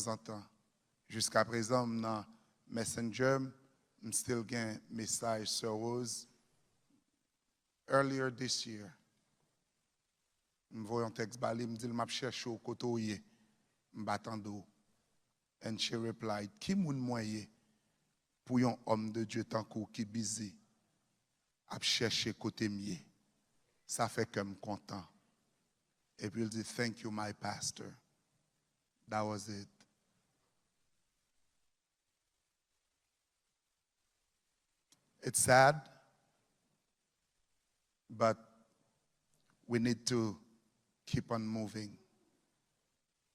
temps en temps. Jusqu'à présent, dans Messenger, je still gain message sur Rose. Earlier this year, je voyais un texte balé, me dit m'a cherché au côté m'attendou. And she replied, qui moun moyen pour un homme de Dieu tant qui busy à chercher côté mieux. Ça fait que je suis content. Et puis il dit, thank you, my pastor. That was it. It's sad, but we need to keep on moving,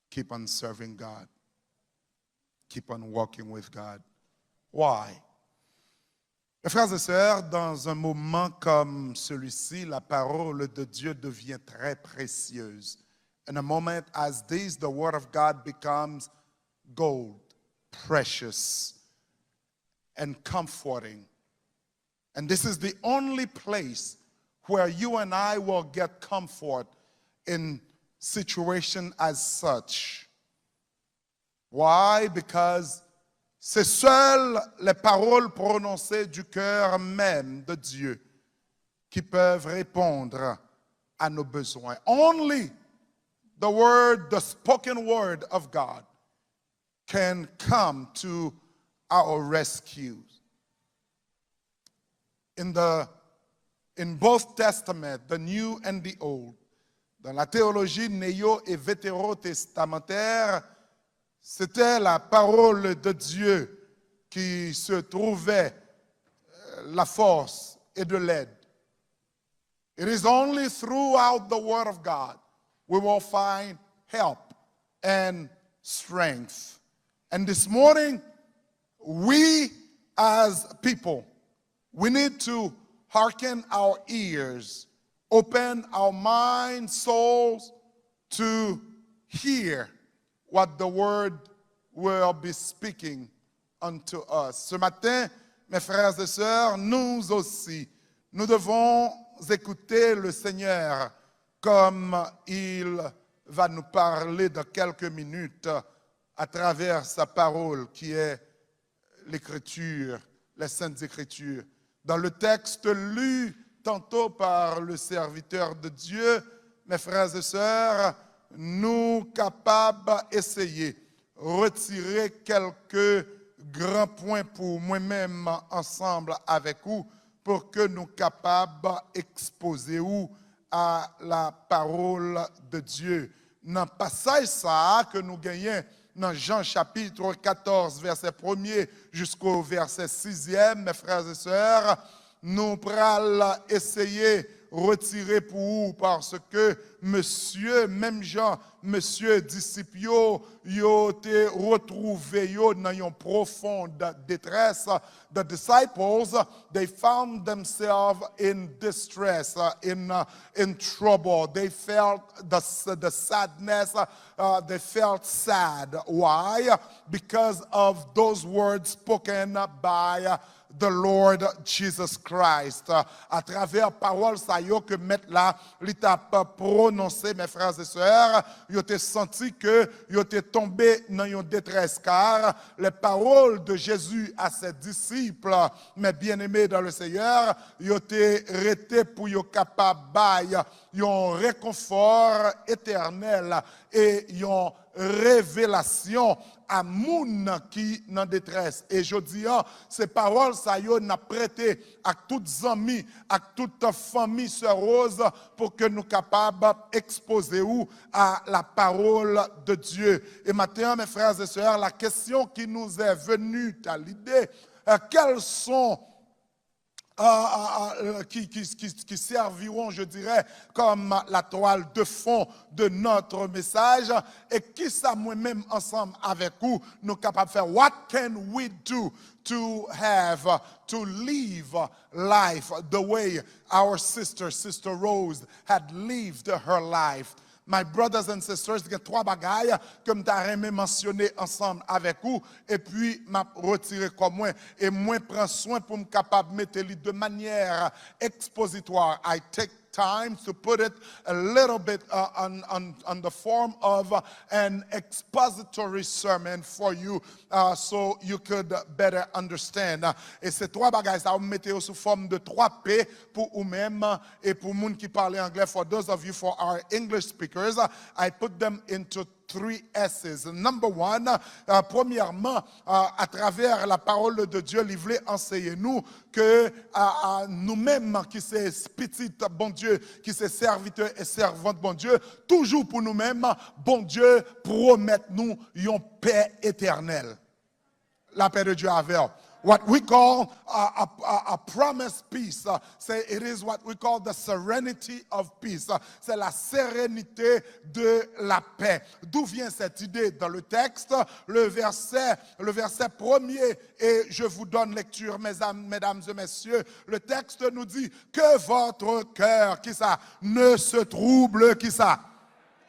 keep on serving God, keep on walking with God. Why? Mes frères et sœurs, dans un moment comme celui-ci, la parole de Dieu devient très précieuse. In a moment as this, the word of God becomes gold, precious, and comforting. And this is the only place where you and I will get comfort in situation as such. Why? Because c'est seules les paroles prononcées du cœur même de Dieu qui peuvent répondre à nos besoins. Only the spoken word of God can come to our rescue. In both Testaments, the New and the Old, dans la théologie néo- et vétérotestamentaire, c'était la parole de Dieu qui se trouvait la force et de l'aide. It is only throughout the Word of God we will find help and strength. And this morning, we as people, we need to hearken our ears, open our minds, souls to hear what the word will be speaking unto us. Ce matin, mes frères et sœurs, nous aussi, nous devons écouter le Seigneur comme il va nous parler dans quelques minutes à travers sa parole qui est l'Écriture, les Saintes Écritures. Dans le texte lu tantôt par le serviteur de Dieu, mes frères et sœurs, nous capables d'essayer, retirer quelques grands points pour moi-même ensemble avec vous, pour que nous capables d'exposer à la parole de Dieu. Dans le passage ça que nous gagnons dans Jean chapitre 14, verset 1er jusqu'au verset 6e, mes frères et sœurs, nous pourrons essayer de retirer pour vous parce que monsieur, même Jean, monsieur disciple, yo été retrouvé dans une profonde détresse. The disciples, they found themselves in distress, in trouble. They felt the sadness. They felt sad. Why? Because of those words spoken by the Lord Jesus Christ. À travers parole ça yo que mettre là, l'état prononcé, mes frères et sœurs, yo te senti que yo te tombé dans une détresse car les paroles de Jésus à ses disciples, mes bien-aimés dans le Seigneur, yo te rete pour yo capable bail un réconfort éternel et une révélation à moun qui dans détresse. Et je dis, ces paroles, ça y n'a prêté à toutes amis, à toute famille sœur Rose, pour que nous capables d'exposer à la parole de Dieu. Et maintenant, mes frères et sœurs, la question qui nous est venue à l'idée, quels sont qui serviront, je dirais, comme la toile de fond de notre message et qui ça moi-même ensemble avec vous, nous capables de faire. What can we do to live life the way our sister Rose had lived her life? My brothers and sisters, il y a trois bagailles que je vais mentionner ensemble avec vous et puis je retirer comme moi et moi prends soin pour me capable de mettre de manière expositoire. I take time to put it a little bit on the form of an expository sermon for you so you could better understand. Et ces trois bagages, ça va mettre sous forme de 3P pour vous-même et pour les gens qui parlent anglais. For those of you, for our English speakers, I put them into 3 S's. Number one, premièrement, à travers la parole de Dieu, il voulait enseigner nous que nous-mêmes, qui sommes petits, bon Dieu, qui sommes serviteurs et servantes, bon Dieu, toujours pour nous-mêmes, bon Dieu, promet nous une paix éternelle. La paix de Dieu avec vous. What we call a promised peace. Say it is what we call the serenity of peace. C'est la sérénité de la paix. D'où vient cette idée dans le texte? Le verset premier, et je vous donne lecture, mesdames et messieurs. Le texte nous dit que votre cœur, qui ça, ne se trouble, qui ça?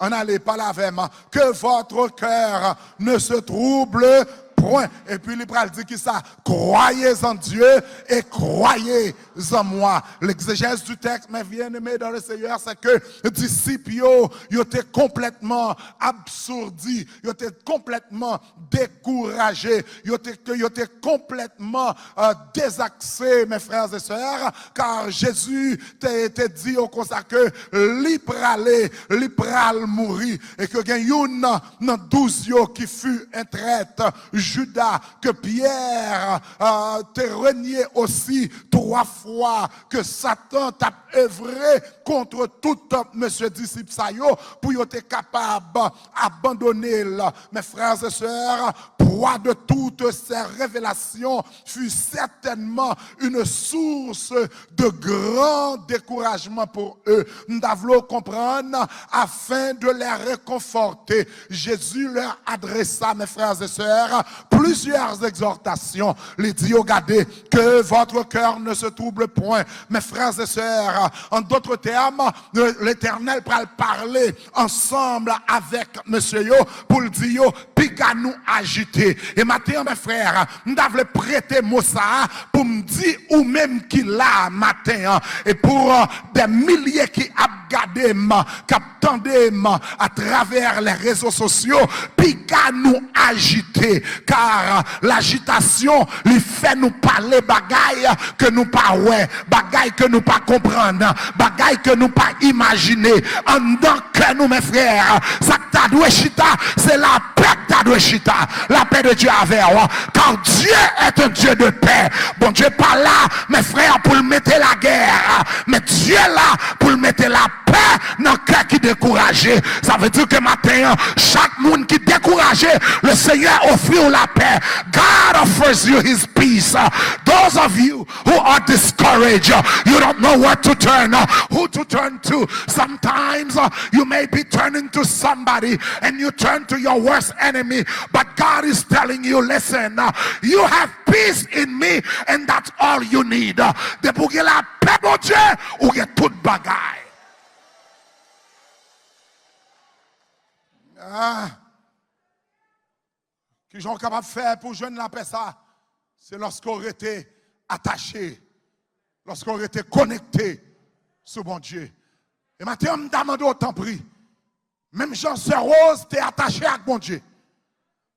On n'allait pas la même. Que votre cœur ne se trouble point. Et puis l'Ibral dit que ça, croyez en Dieu et croyez en moi. L'exégèse du texte, mes bien-aimés dans le Seigneur, c'est que les disciples, ils étaient complètement absourdis, ils étaient complètement découragés, ils étaient complètement désaxés, mes frères et sœurs, car Jésus t'a dit au consacre que l'Ibral mourir, et que il y a une dans 12 qui fut un traître, Judas, que Pierre t'a renié aussi 3 fois, que Satan t'a œuvré contre tout monsieur disciple pour être capable d'abandonner. Mes frères et sœurs, proie de toutes ces révélations fut certainement une source de grand découragement pour eux. Nous devons comprendre afin de les réconforter. Jésus leur adressa, mes frères et sœurs, plusieurs exhortations. Les dit, regardez, que votre cœur ne se trouble point. Mes frères et sœurs, en d'autres termes, l'Éternel va parler ensemble avec monsieur yo pour le dire, piga nous agiter. Et maintenant, mes frères, nous devons prêter mot ça pour me dire ou même qu'il a matin. Et pour des milliers qui regardent, qui attendent à travers les réseaux sociaux, piga nous agiter. Car l'agitation lui fait nous parler bagaille que nous pas ouais, bagaille que nous pas comprendre, bagaille que nous pas imaginer. En dedans que nous, mes frères, ça que t'as doué chita, c'est la paix que t'as doué chita, la paix de Dieu avec vous. Car Dieu est un Dieu de paix. Bon Dieu pas là, mes frères, pour le mettre la guerre, mais Dieu là pour le mettre la paix dans le cœur qui découragé. Ça veut dire que matin, chaque monde qui découragé, le Seigneur offre la paix. God offers you his peace. Those of you who are discouraged, you don't know where to turn, who to turn to. Sometimes you may be turning to somebody and you turn to your worst enemy, but God is telling you, listen, you have peace in me and that's all you need. De pour la paix, mon Dieu, ou get toute bagaille. Que j'en capable de faire pour joindre la paix ça, c'est lorsqu'on était attaché, lorsqu'on était connecté sur bon Dieu. Et maintenant, je me demande autant pris. Même Jean-Sœur Rose, t'es attaché à bon Dieu.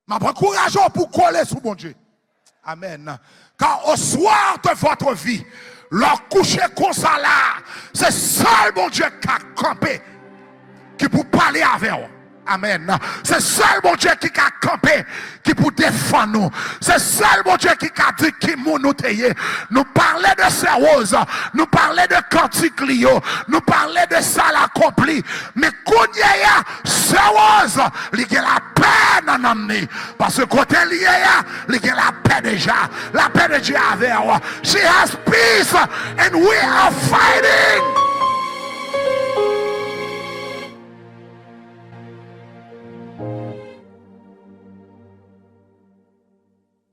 Je m'encourage pour coller sur bon Dieu. Amen. Car au soir de votre vie, leur coucher comme ça là, c'est seul bon Dieu qui a campé, qui peut parler avec vous. Amen. C'est seul mon Dieu qui a campé, qui peut défendre nous. C'est seul mon Dieu qui a dit qui nous taillé. Nous parler de ces roses, nous parler de cantique Lio, nous parler de ça l'accompli. Mais quand il y a ces roses, il y a la paix dans l'âme. Parce que côté il y a la paix déjà. La paix de Dieu avec vous. She has peace and we are fighting.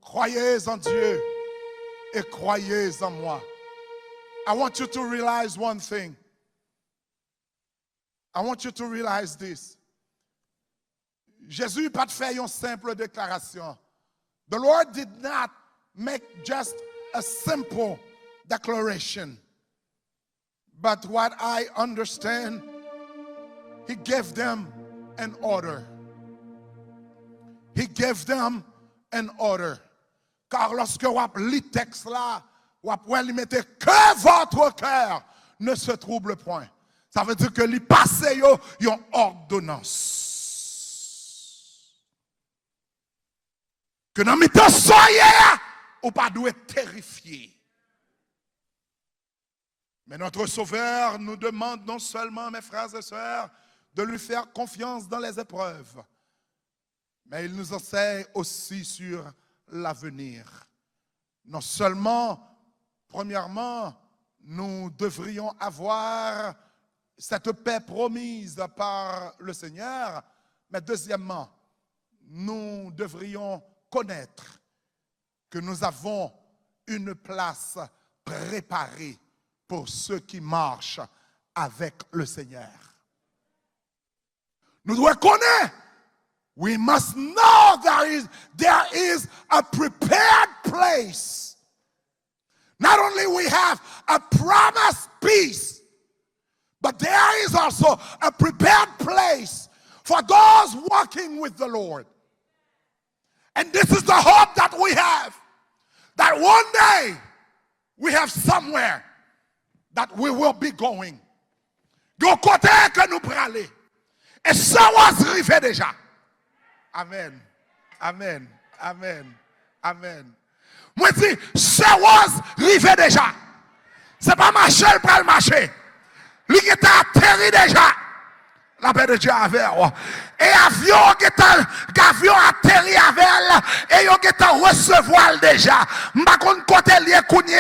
Croyez en Dieu et croyez en moi. I want you to realize one thing. I want you to realize this. Jésus n'a pas fait une simple déclaration. The Lord did not make just a simple declaration. But what I understand, he gave them an order. He gave them an order. Car lorsque vous lisez le texte là, vous pouvez mettre que votre cœur ne se trouble point. Ça veut dire que lui passe une ordonnance. Que dans mi-temps soyez, ou pas doit être terrifié. Mais notre Sauveur nous demande non seulement, mes frères et sœurs, de lui faire confiance dans les épreuves, mais il nous enseigne aussi sur l'avenir. Non seulement, premièrement, nous devrions avoir cette paix promise par le Seigneur, mais deuxièmement, nous devrions connaître que nous avons une place préparée pour ceux qui marchent avec le Seigneur. Nous devons connaître. We must know there is a prepared place. Not only we have a promised peace, but there is also a prepared place for those walking with the Lord. And this is the hope that we have, that one day we have somewhere that we will be going. Gon côté que nous pralé. Et ça va arriver déjà. Amen. Amen. Amen. Amen. Moi dis, ça va arriver déjà. C'est pas marcher, le pral marcher. Lui qui est atterri déjà. La paix de Dieu avec elle. Et avion atterri avec elle. Et yon qui recevoir déjà. M'pa konn côté lié kounye,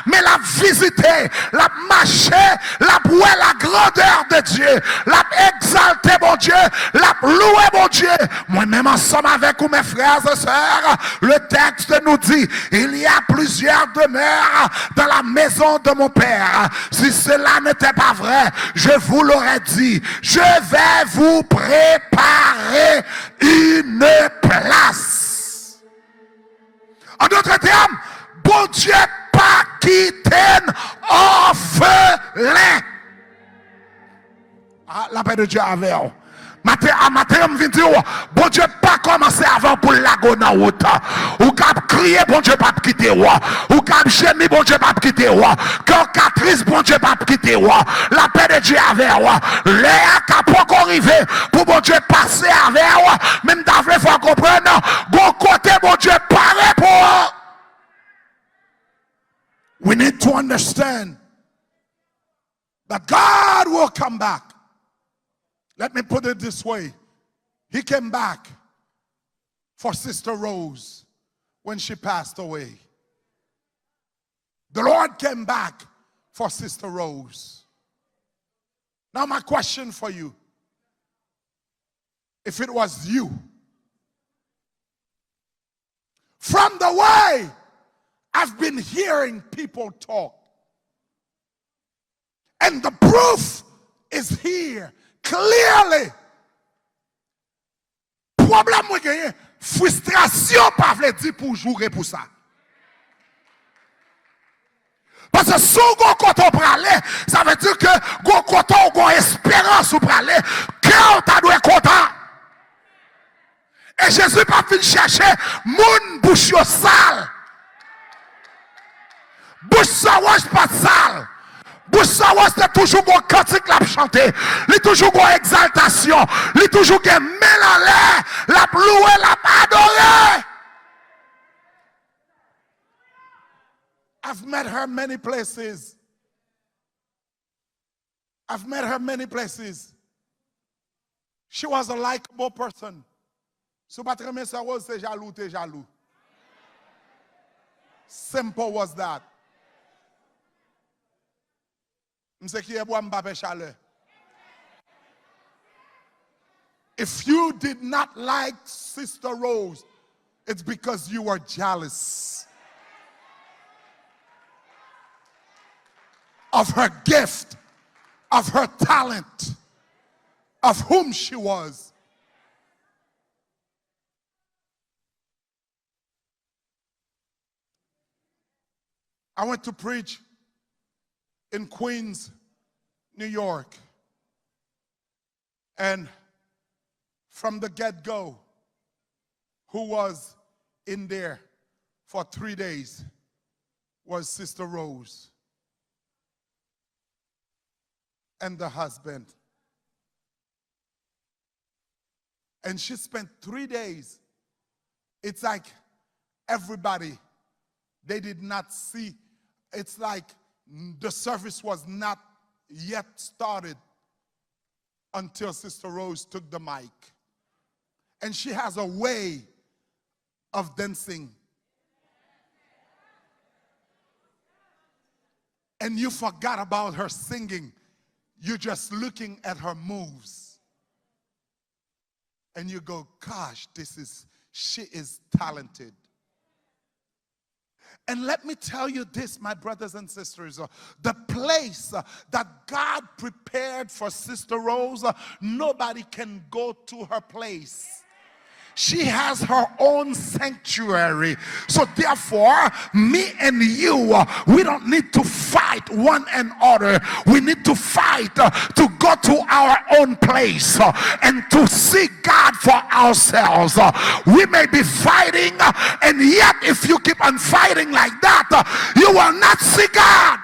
mais la visiter, la marcher, la bouer la grandeur de Dieu, la exalter mon Dieu, la louer mon Dieu. Moi-même ensemble avec vous mes frères et sœurs, le texte nous dit, il y a plusieurs demeures dans la maison de mon Père. Si cela n'était pas vrai, je vous l'aurais dit. Je vais vous préparer une place. En d'autres termes, bon Dieu pas quitter orphelin. Ah, la paix de Dieu avec vous. Matin, je viens dire, bon Dieu pas commencer avant pour la go dans route. Ou cap crier, bon Dieu pas quitter roi. Ou cap gémir, bon Dieu pas quitter roi. Quand catrice, bon Dieu pas quitter roi. La paix de Dieu avec roi. Léa cap pas arriver pour bon Dieu passer avec roi. Même d'avoir faut comprendre, bon côté bon Dieu paraît pour. We need to understand that God will come back. Let me put it this way. He came back for Sister Rose when she passed away. The Lord came back for Sister Rose. Now my question for you, if it was you, from the way I've been hearing people talk, and the proof is here. Clearly, problème moi gagné, frustration pas veut dire pour jouer pour ça. Parce que si on côté pour aller, ça veut dire que on côté on espérance pour aller, cœur ta doit content. Et Jésus pas venu chercher moun bouche sale. Bouche sauvage pas sale. Boussawa c'est toujours bon cantique l'a chanter, il toujours bon exaltation, il toujours gen mélanger, la louer, la adorer. I've met her many places. I've met her many places. She was a likable person. Si vous ne pouvez pas aimer sa rose, c'est jaloux, t'es jaloux. Simple was that. If you did not like Sister Rose, it's because you were jealous of her gift, of her talent, of whom she was. I went to preach in Queens New York. And from the get-go, who was in there for 3 days was Sister Rose and the husband. And she spent 3 days. It's like everybody, they did not see. It's like the service was not yet started until Sister Rose took the mic. And she has a way of dancing. And you forgot about her singing. You're just looking at her moves. And you go, gosh, she is talented. And let me tell you this, my brothers and sisters, the place that God prepared for Sister Rose, nobody can go to her place. She has her own sanctuary. So therefore, me and you, we don't need to fight one another. We need to fight to go to our own place and to seek God for ourselves. We may be fighting, and yet if you keep on fighting like that, you will not see God.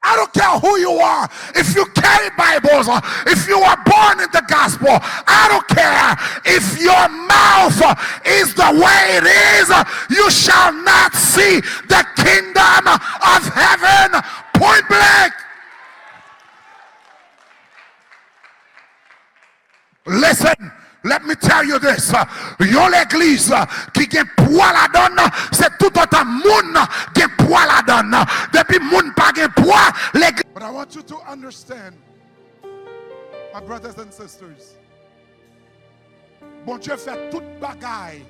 I don't care who you are. If you carry Bibles, if you are born in the gospel, I don't care. If your mouth is the way it is, you shall not see the kingdom of heaven. Point blank. Listen. Let me tell you this. Yon l'église qui gen poids la donne, c'est tout autant moun gen poids la donne. Depuis moun pa gen poids, l'église. But I want you to understand, my brothers and sisters, bon Dieu fait toute bagaille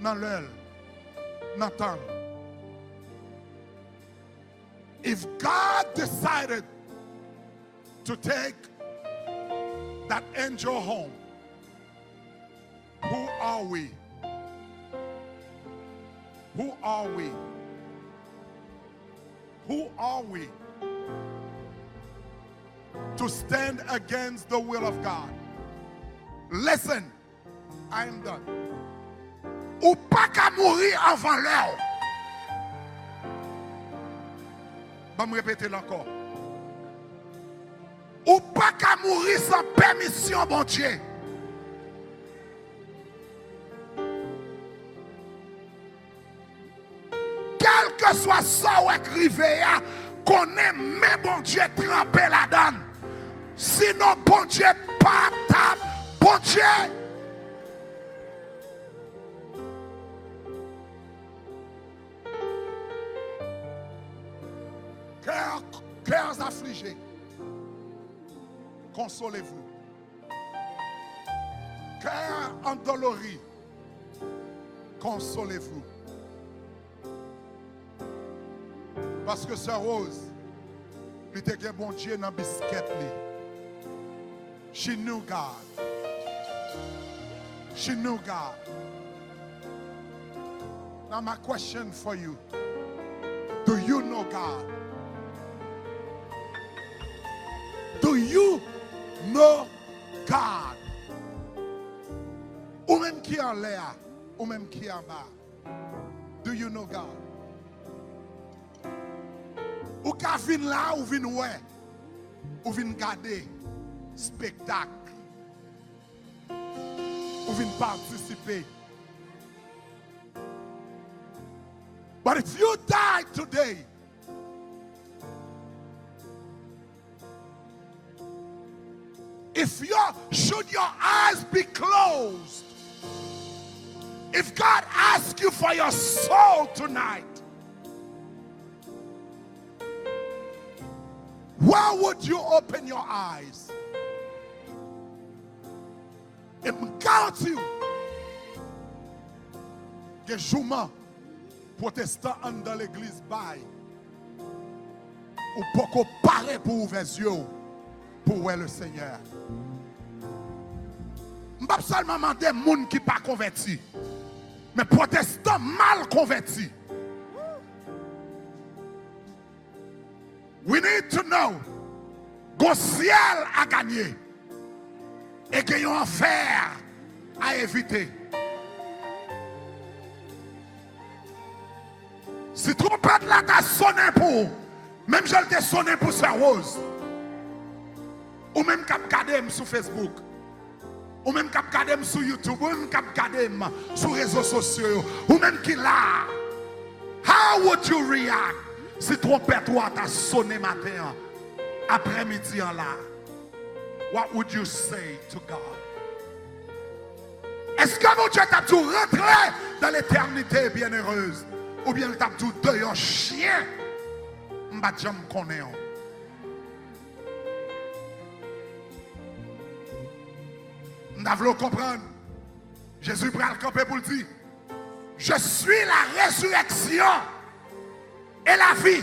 dans l'heure, dans le temps. If God decided to take that angel home, who are we? Who are we? Who are we to stand against the will of God? Listen, I am done. Ou pas qu'à mourir avant l'heure. Je vais répéter encore. Ou pas qu'à mourir sans permission, bon Dieu. Quel que soit ça ou écrivé, qu'on aime, mais bon Dieu trempé la donne. Sinon, bon Dieu pas tape, bon Dieu. Cœurs affligés, consolez-vous. Cœurs endoloris, consolez-vous. Parce que Sœur Rose, il était un bon Dieu dans le biscuit. She knew God. She knew God. Now my question for you, do you know God? Do you know God? Ou même qui en l'air, ou même qui en bas. Do you know God? Ou ka vin là, ou vin ouais, ou vin gade spectacle, ou vin participer. But if you die today, should your eyes be closed, if God asks you for your soul tonight, where would you open your eyes? Et me garantis que jouement protestant dans l'église bail ou pas parler pour ouvrir les yeux pour voir le Seigneur. Je ne vais pas seulement demander aux gens qui ne sont pas convertis, mais protestants mal convertis. We need to know. Gon ciel à gagner. Et qu'il y a un enfer à éviter. Si trompette là t'as sonné pour, même je l'ai sonné pour sa rose. Ou même cap regarder sur Facebook. Ou même cap regarder sur YouTube. Ou même cap regarder sur les réseaux sociaux. Ou même qui là. How would you react si trompette toi t'as sonné matin, après-midi là? What would you say to God? Est-ce que mon Dieu t'a tout rentré dans l'éternité bienheureuse? Ou bien il t'a tout de un chien? M'ba jam connaît. Nous devons comprendre. Jésus prend le camper pour le dire. Je suis la résurrection et la vie.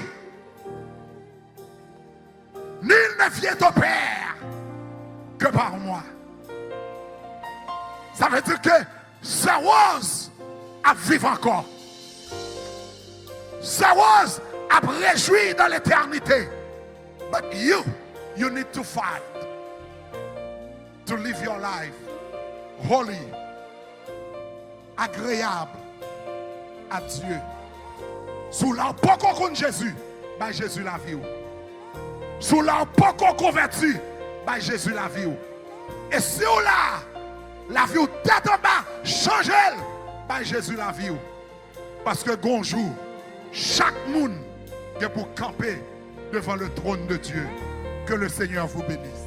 Nul ne vient au Père que par moi. Ça veut dire que ça rose à vivre encore. Ça rose à réjouir dans l'éternité. But you need to fight to live your life holy, agréable à Dieu. Sous la beaucoup contre Jésus, bah Jésus la vie. Sous la beaucoup converti, bah Jésus la vie. Et si on la vie tête en bas, change elle, bah Jésus la vie. Parce que bonjour, chaque monde est pour camper devant le trône de Dieu. Que le Seigneur vous bénisse.